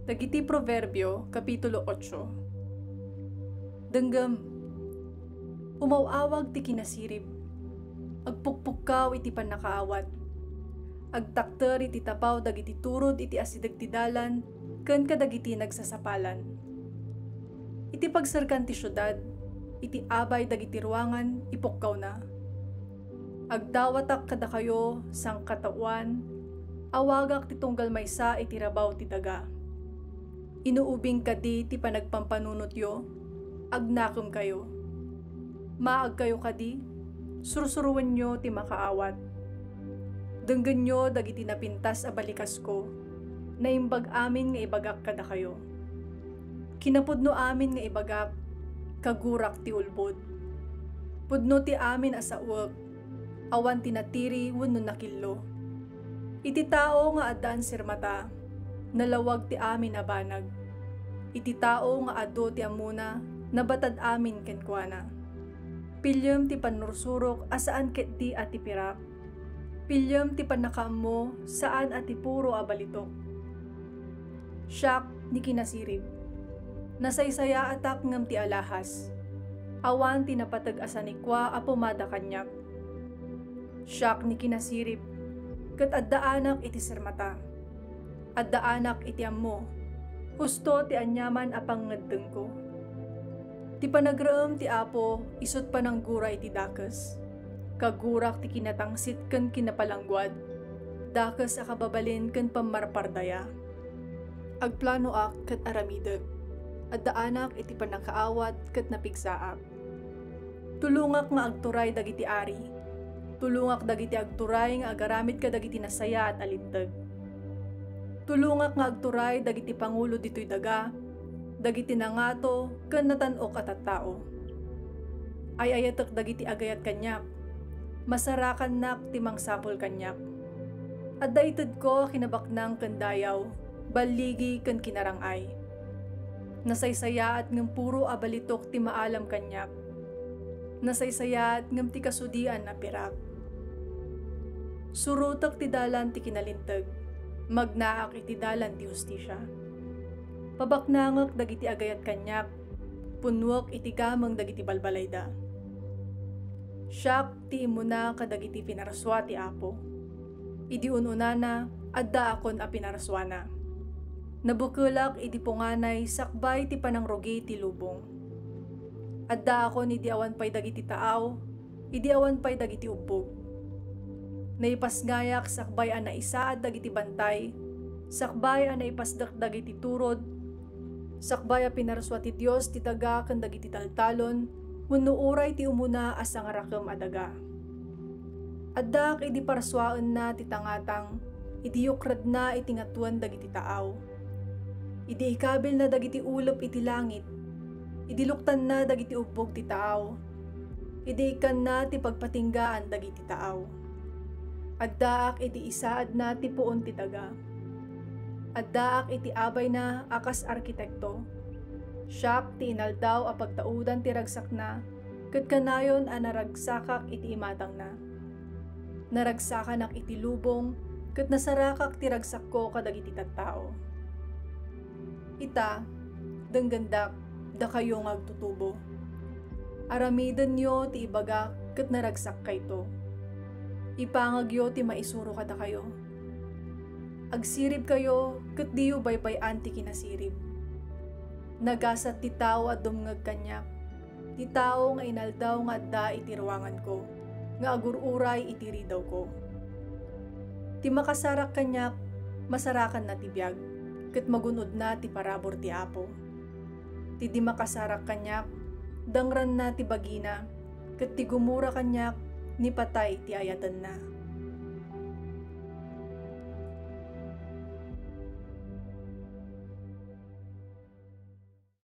Dagiti Proverbio, Kapitulo 8. Denggem, umawawag ti kinasirib, agpukpukaw iti panakaawat, agtakter iti tapaw dagiti turod iti asidag ti dalan, ken kadagiti nagsasapalan. Iti pagsarkan ti syudad, iti abay dagiti ruangan, ipukkaw na. Agdawatak kada kayo, sang katawan, awagak ti tunggal maysa iti rabaw ti daga. Inuubing kadi ti panagpampanunot yo, agnakem kayo. Maag kayo kadi, sursuruan nyo ti makaawat. Denggen nyo dagiti napintas a balikas ko, naimbag amin nga ibagak kada kayo. Kinapudno amin nga ibagak, kagurak ti ulbod. Pudno ti amin asawag, awan tinatiri wenno nakillo. Iti tao nga addaan sirmata, nalawag ti amin a banag. Iti tao nga ado ti amuna, nabatad amin kenkwana. Pilyem ti panursurok asaan ket di ati pirak. Pilyem ti panakaammo saan ati puro abalitok. Siak ni kinasirib. Nasaysaya atak ngem ti alahas. Awan ti napatag-asa ni kwa a pumada kanyak. Siak ni kinasirib. Ket addaanak iti sermata. Addaanak iti ammo. Husto ti anyaman a pangngeddeng ko. Ti panagraem ti Apo isut pananggura iti dakes. Kagurak ti kinatangsit ken kinapalangguad. Dakes a kababalin ken pammarpardaya. Agplano ak ket aramideg. Addaanak iti panakaawat ket napigsaak. Tulungak nga agturay dagiti ari. Tulungak dagiti agturay nga agaramid ka dagiti nasaya at alinteg. Tulungak nga agturay dagiti pangulo ditoy daga, dagiti nangato ken natan-ok at tattao. Ay ayatek dagiti agayat kanyak, masarakan nak ti mangsapol kanyak. Adda ited ko kinabaknang ken dayaw, baligi ken kinarangay. Nasaysaya at ngem puro abalitok ti maalam kanyak. Nasaysaya at ngem ti kasudian na pirak. Surutak ti dalan ti kinalinteg. Magnaak iti dalan ti hustisya. Pabaknangak dagiti agayat kanyak, punwak iti gamang dagiti balbalayda. Siak ti imuna kadagiti pinaraswa ti Apo. Idi ununana, adda akon a pinaraswana. Nabukulak iti punganay sakbay ti panangrugi ti lubong. Adda akon idi awan pay dagiti taaw, idi awan pay dagiti ubog. Naipasgayak sakbay a naisaad dagiti bantay, sakbay a naipasdak dagiti turod, sakbay a pinaraswa ti Dios ti taga ken dagiti taltalon, wenno uray ti umuna as ngarakem a daga. Addak idi paraswaen na ti tangatang, idi yukrad na iti ngatuan dagiti taaw. Idi ikabil na dagiti ulop iti langit, idi luktan na dagiti ubog ti taaw, idi ikan na ti pagpatinggaan dagiti taaw. Addaak iti isaad na ti puon ti taga. Addaak iti abay na akas arkitekto. Siak ti inaldaw a pagtaudan ti ragsak na, ket kanayon a naragsakak iti imatang na. Naragsakan ak iti lubong, ket nasarakak ti ragsak ko kadagiti tattao. Ita, denggendak, da kayo ngagtutubo. Aramiden nyo ti ibagak, ket naragsak kayto. Ipangagyo ti maisuro kada kayo. Agsirib kayo, ket diyo baybayan ti kinasirib. Nagasat ti tao at dumngag kanyak, ti tao nga inaldaw nga adda iti ruangan ko, nga agururay iti ridaw ko. Ti makasarak kanyak, masarakan na ti biyag, ket magunod na ti parabor ti Apo. Ti di makasarak kanyak, dangran na ti bagina, ket ti gumura kanyak, ni patay ti ayatan na.